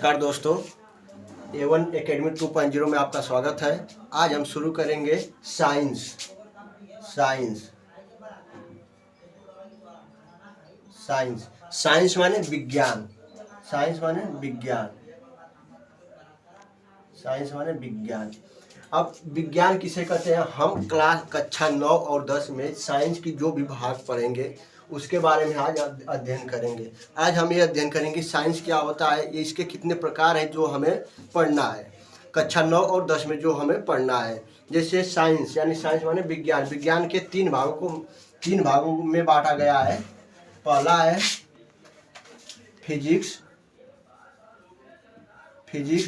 नमस्कार दोस्तों, A1 academy 2.0 में आपका स्वागत है। आज हम शुरू करेंगे साइंस। साइंस माने विज्ञान। अब विज्ञान किसे कहते हैं? हम कक्षा 9 और 10 में साइंस की जो भी भाग पढ़ेंगे उसके बारे में आज अध्ययन करेंगे। आज हम ये अध्ययन करेंगे साइंस क्या होता है, ये इसके कितने प्रकार हैं जो हमें पढ़ना है कक्षा 9 और 10 में जो हमें पढ़ना है। जैसे साइंस यानी साइंस माने विज्ञान। विज्ञान के तीन भागों में बांटा गया है। पहला है फिजिक्स,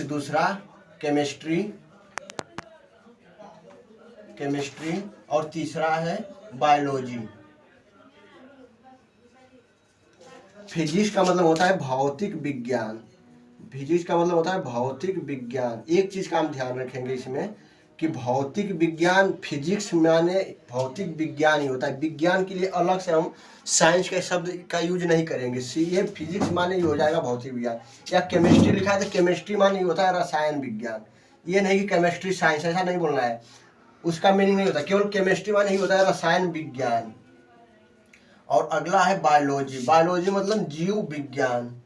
दूसरा केमिस्ट्री और तीसरा है बायोलॉजी। फिजिक्स का मतलब होता है भौतिक विज्ञान। एक चीज का हम ध्यान रखेंगे इसमें कि भौतिक विज्ञान, फिजिक्स माने भौतिक विज्ञान ही होता है। विज्ञान के लिए अलग से हम साइंस के शब्द का यूज नहीं करेंगे। ये फिजिक्स माने ही हो जाएगा भौतिक विज्ञान। या केमिस्ट्री लिखा है तो केमिस्ट्री माने ही होता है रसायन विज्ञान। ये नहीं कि केमिस्ट्री साइंस, ऐसा नहीं बोलना है, उसका मीनिंग नहीं होता। केवल केमिस्ट्री माने ही होता है रसायन विज्ञान। और अगला है बायोलॉजी मतलब जीव विज्ञान।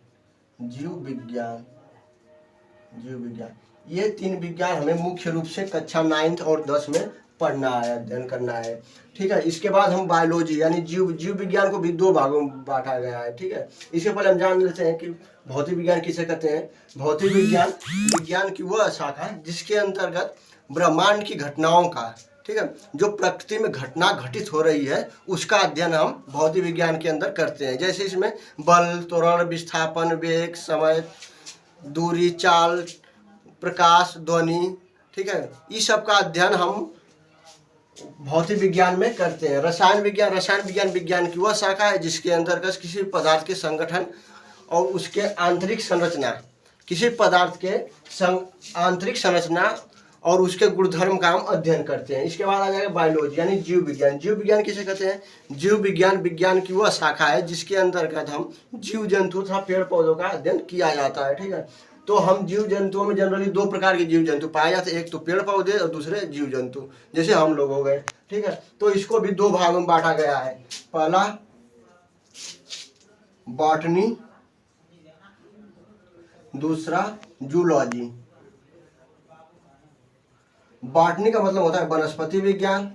ये तीन विज्ञान हमें मुख्य रूप से कक्षा 9 और 10 में पढ़ना है, अध्ययन करना है। ठीक है। इसके बाद हम बायोलॉजी यानी जीव विज्ञान को भी दो भागों में बांटा गया है। ठीक है। इसके पहले हम जान लेते हैं कि भौतिक विज्ञान किसे कहते हैं। भौतिक विज्ञान की वह शाखा जिसके अंतर्गत ब्रह्मांड की घटनाओं का, ठीक है, जो प्रकृति में घटना घटित हो रही है उसका अध्ययन हम भौतिक विज्ञान के अंदर करते हैं। जैसे इसमें बल, त्वरण, विस्थापन, वेग, समय, दूरी, चाल, प्रकाश, ध्वनि, ठीक है, इस सब का अध्ययन हम भौतिक विज्ञान में करते हैं। रसायन विज्ञान की वह शाखा है जिसके अंतर्गत किसी पदार्थ के संगठन और उसके आंतरिक संरचना, किसी पदार्थ के आंतरिक संरचना और उसके गुणधर्म का हम अध्ययन करते हैं। इसके बाद आ जाएगा बायोलॉजी यानी जीव विज्ञान किसे कहते हैं? जीव विज्ञान की वह शाखा है जिसके अंतर्गत हम जीव जंतु तथा पेड़ पौधों का अध्ययन किया जाता है। ठीक है। तो हम जीव जंतुओं में जनरली दो प्रकार के जीव जंतु पाए जाते हैं, एक तो पेड़ पौधे और दूसरे जीव जंतु जैसे हम लोग हो गए। ठीक है। तो इसको भी दो भागों में बांटा गया है। पहला बॉटनी, दूसरा जूलॉजी। बॉटनी का मतलब होता है वनस्पति विज्ञान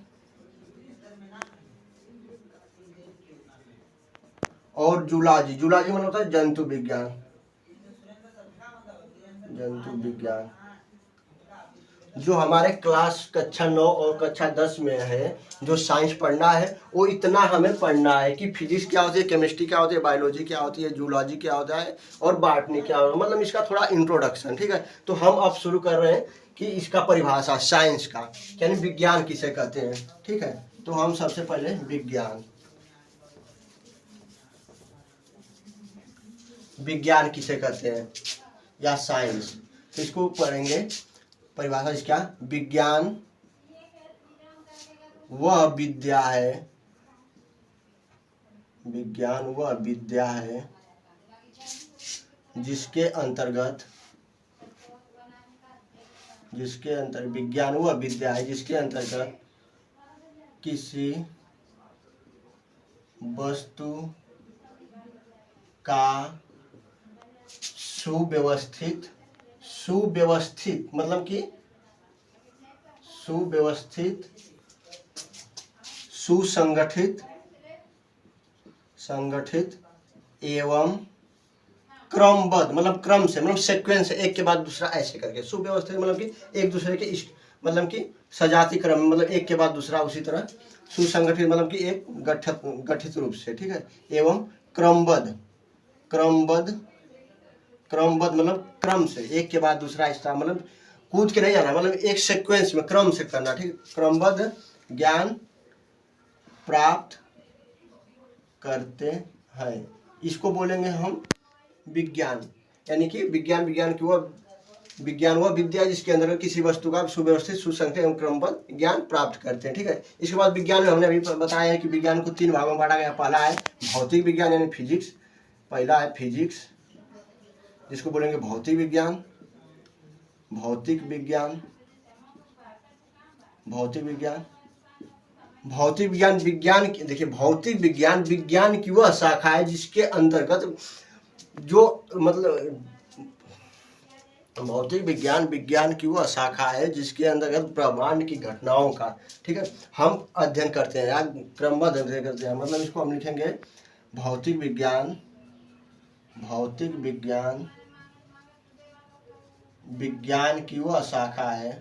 और जूलॉजी मतलब होता है जंतु विज्ञान। जो हमारे क्लास कक्षा 9 और कक्षा 10 में है, जो साइंस पढ़ना है वो इतना हमें पढ़ना है कि फिजिक्स क्या होती है, केमिस्ट्री क्या होती है, बायोलॉजी क्या होती है, जूलॉजी क्या होता है और बॉटनी क्या होता है, मतलब इसका थोड़ा इंट्रोडक्शन। ठीक है। तो हम अब शुरू कर रहे हैं कि इसका परिभाषा साइंस का यानी विज्ञान किसे कहते हैं। ठीक है। तो हम सबसे पहले विज्ञान किसे कहते हैं या साइंस, इसको पढ़ेंगे। परिभाषा इसका, विज्ञान वह विद्या है जिसके अंतर्गत किसी वस्तु का सुव्यवस्थित मतलब कि सुव्यवस्थित, संगठित एवं क्रमबद्ध मतलब क्रम से, मतलब सीक्वेंस, एक के बाद दूसरा ऐसे करके। सुव्यवस्थित मतलब कि एक दूसरे के मतलब कि सजाती क्रम, मतलब एक के बाद दूसरा उसी तरह। सुसंगठित मतलब कि एक गठित रूप से। ठीक है। एवं क्रमबद्ध मतलब क्रम से, एक के बाद दूसरा इस तरह, मतलब कूद के नहीं जाना, मतलब एक सीक्वेंस में क्रम से करना। ठीक। क्रमबद्ध ज्ञान प्राप्त करते हैं, इसको बोलेंगे हम विज्ञान। यानी कि विज्ञान वह विद्या जिसके अंदर किसी वस्तु का सुव्यवस्थित, सुसंगठित एवं क्रमबद्ध ज्ञान प्राप्त करते हैं। ठीक है। इसके बाद विज्ञान में हमने अभी बताया है कि विज्ञान को तीन भागों में बांटा गया। पहला है भौतिक विज्ञान यानी फिजिक्स, जिसको बोलेंगे भौतिक विज्ञान, भौतिक विज्ञान, भौतिक विज्ञान। भौतिक विज्ञान विज्ञान देखिए, भौतिक विज्ञान विज्ञान की वह शाखा है जिसके अंतर्गत जो मतलब भौतिक विज्ञान विज्ञान की वह शाखा है जिसके अंतर्गत ब्रह्मांड की घटनाओं का, ठीक है, हम अध्ययन करते हैं या क्रमबद्ध अध्ययन करते हैं। मतलब इसको हम लिखेंगे भौतिक विज्ञान, भौतिक विज्ञान विज्ञान की वह शाखा है,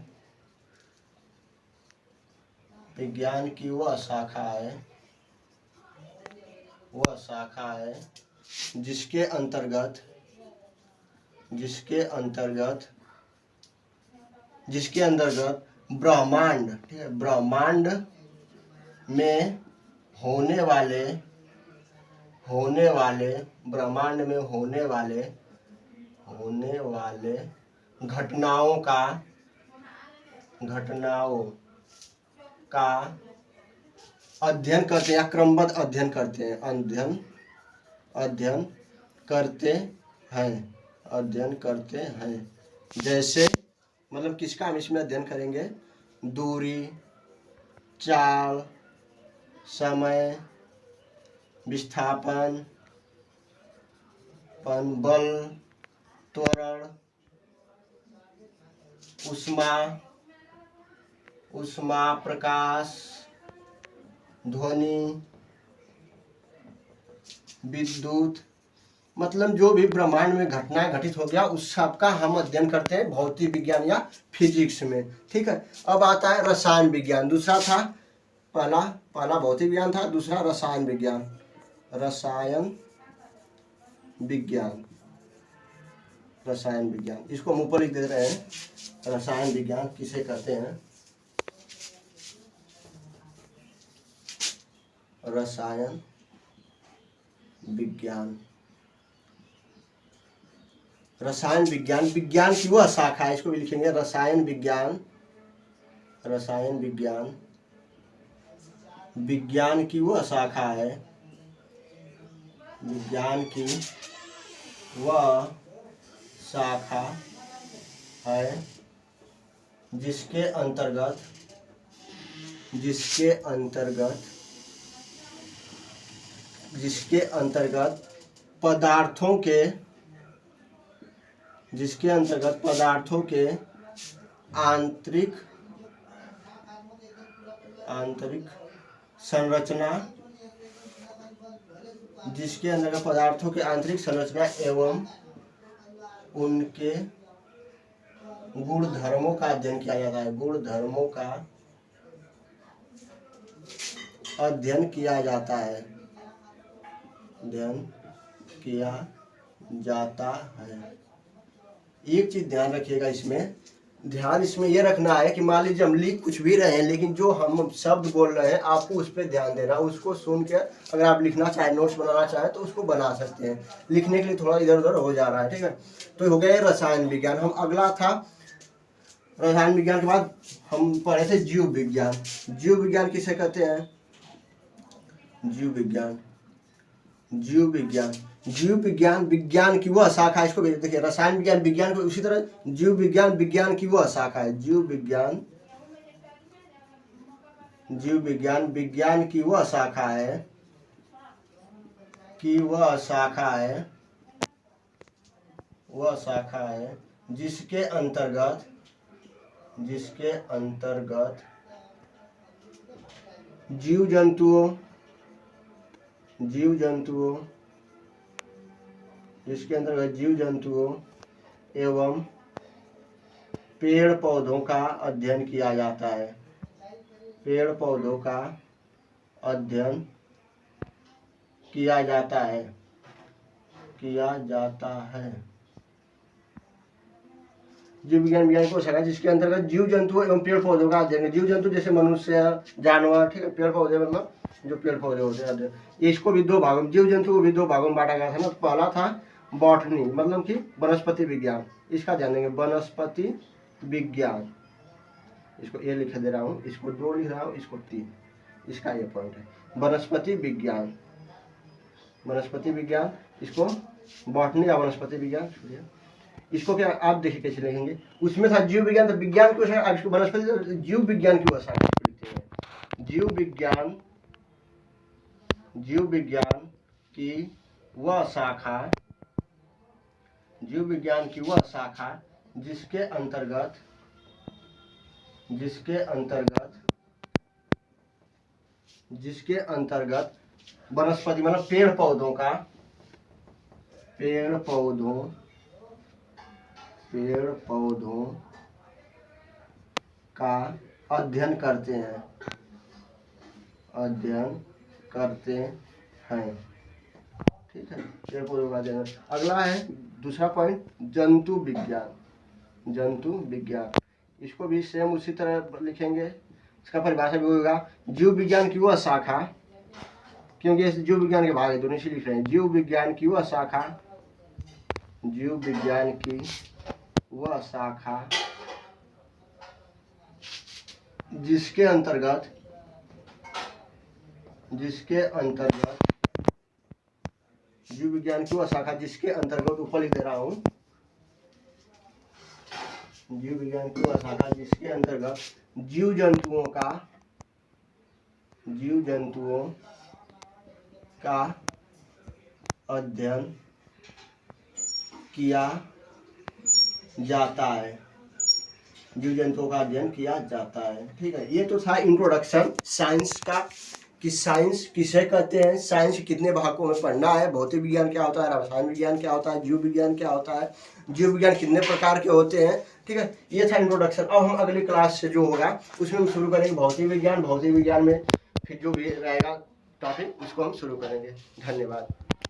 विज्ञान की वह शाखा है, वह शाखा है जिसके अंतर्गत, जिसके अंतर्गत, जिसके अंतर्गत ब्रह्मांड, ठीक है, ब्रह्मांड में होने वाले, होने वाले, ब्रह्मांड में होने वाले, होने वाले घटनाओं का, घटनाओं का अध्ययन करते हैं या क्रमबद्ध अध्ययन करते हैं, अध्ययन, अध्ययन करते हैं, अध्ययन करते हैं। जैसे मतलब किसका हम इसमें अध्ययन करेंगे? दूरी, चाल, समय, विस्थापन, बल, त्वरण, ऊष्मा, ऊष्मा, प्रकाश, ध्वनि, विद्युत, मतलब जो भी ब्रह्मांड में घटनाएं घटित हो गया उस सब का हम अध्ययन करते हैं भौतिक विज्ञान या फिजिक्स में, ठीक है। अब आता है रसायन विज्ञान, दूसरा था, पहला भौतिक विज्ञान था, दूसरा रसायन विज्ञान, रसायन विज्ञान, रसायन विज्ञान। इसको हम ऊपर लिख दे रहे हैं, रसायन विज्ञान किसे कहते हैं? रसायन विज्ञान, रसायन विज्ञान विज्ञान की वह शाखा है, इसको भी लिखेंगे रसायन विज्ञान, रसायन विज्ञान विज्ञान की वह शाखा है, विज्ञान की वह शाखा है जिसके अंतर्गत, जिसके अंतर्गत, जिसके अंतर्गत पदार्थों के, जिसके अंतर्गत पदार्थों के आंतरिक, आंतरिक संरचना, जिसके अंतर्गत पदार्थों के आंतरिक संरचना एवं उनके गुण धर्मों का अध्ययन किया जाता है, गुण धर्मों का अध्ययन किया जाता है, अध्ययन किया जाता है। एक चीज ध्यान रखिएगा, इसमें ध्यान इसमें यह रखना है कि मान लीजिए हम लिख कुछ भी रहे हैं लेकिन जो हम शब्द बोल रहे हैं आपको उस पर ध्यान देना, उसको सुन के अगर आप लिखना चाहें, नोट्स बनाना चाहें तो उसको बना सकते हैं। लिखने के लिए थोड़ा इधर उधर हो जा रहा है, ठीक है। तो हो गया रसायन विज्ञान। हम अगला था रसायन विज्ञान के बाद हम पढ़े थे जीव विज्ञान। जीव विज्ञान किसे कहते हैं? जीव विज्ञान, जीव विज्ञान, जीव विज्ञान विज्ञान की वह शाखा है, इसको देखिए रसायन विज्ञान विज्ञान को उसी तरह जीव विज्ञान विज्ञान की वह शाखा है, जीव विज्ञान, जीव विज्ञान विज्ञान की वह शाखा है, की वह शाखा है, वह शाखा है जिसके अंतर्गत, जिसके अंतर्गत जीव जंतुओं, जीव जंतुओं, जिसके अंतर्गत जीव जंतुओं एवं पेड़ पौधों का अध्ययन किया जाता है, पेड़ पौधों का अध्ययन किया जाता है, किया जाता है। जीव विज्ञान विज्ञान को शाखा जिसके अंतर्गत जीव जंतु एवं पेड़ पौधों का अध्ययन, जीव जंतु जैसे मनुष्य, जानवर, ठीक है, पेड़ पौधे मतलब जो पेड़ पौधे होते हैं, इसको भी दो भागों, जीव जंतु को भी दो भागों में बांटा गया था ना। पहला था बॉटनी मतलब कि वनस्पति विज्ञान, इसका ध्यान देंगे, वनस्पति विज्ञान, इसको ये लिख दे रहा हूँ, इसको 2 लिख रहा हूँ, इसको 3, इसका ये पॉइंट है वनस्पति विज्ञान, वनस्पति विज्ञान, इसको बॉटनी या वनस्पति विज्ञान, इसको क्या आप देखिए कैसे लिखेंगे, उसमें था जीव विज्ञान, तो विज्ञान की शाखा, इसको वनस्पति जीव विज्ञान की वह शाखा लिखते हैं। जीव विज्ञान की वह शाखा, जीव विज्ञान की वह शाखा जिसके अंतर्गत वनस्पति मतलब पेड़ पौधों का अध्ययन करते हैं। ठीक है, पेड़ पौधों का अध्ययन। अगला है दूसरा पॉइंट, जंतु विज्ञान। इसको भी सेम उसी तरह लिखेंगे, इसका परिभाषा भी होगा जीव विज्ञान की वह शाखा, क्योंकि इस जीव विज्ञान के भाग है दोनों इसी लिख रहे हैं। जीव विज्ञान की वह शाखा जिसके अंतर्गत जीव विज्ञान की वह शाखा जिसके अंतर्गत, ऊपर लिख दे रहा हूं, जीव विज्ञान की वह शाखा जिसके अंतर्गत जीव जंतुओं का अध्ययन किया जाता है। जीव जंतुओं का अध्ययन किया जाता है। ठीक है, ये तो था इंट्रोडक्शन साइंस का, कि साइंस किसे कहते हैं, साइंस कितने भागों में पढ़ना है, भौतिक विज्ञान क्या होता है, रसायन विज्ञान क्या होता है, जीव विज्ञान क्या होता है, जीव विज्ञान कितने प्रकार के होते हैं। ठीक है, ये था इंट्रोडक्शन। अब हम अगली क्लास से जो होगा उसमें हम शुरू करेंगे भौतिक विज्ञान में फिर जो भी रहेगा टॉपिक उसको हम शुरू करेंगे। धन्यवाद।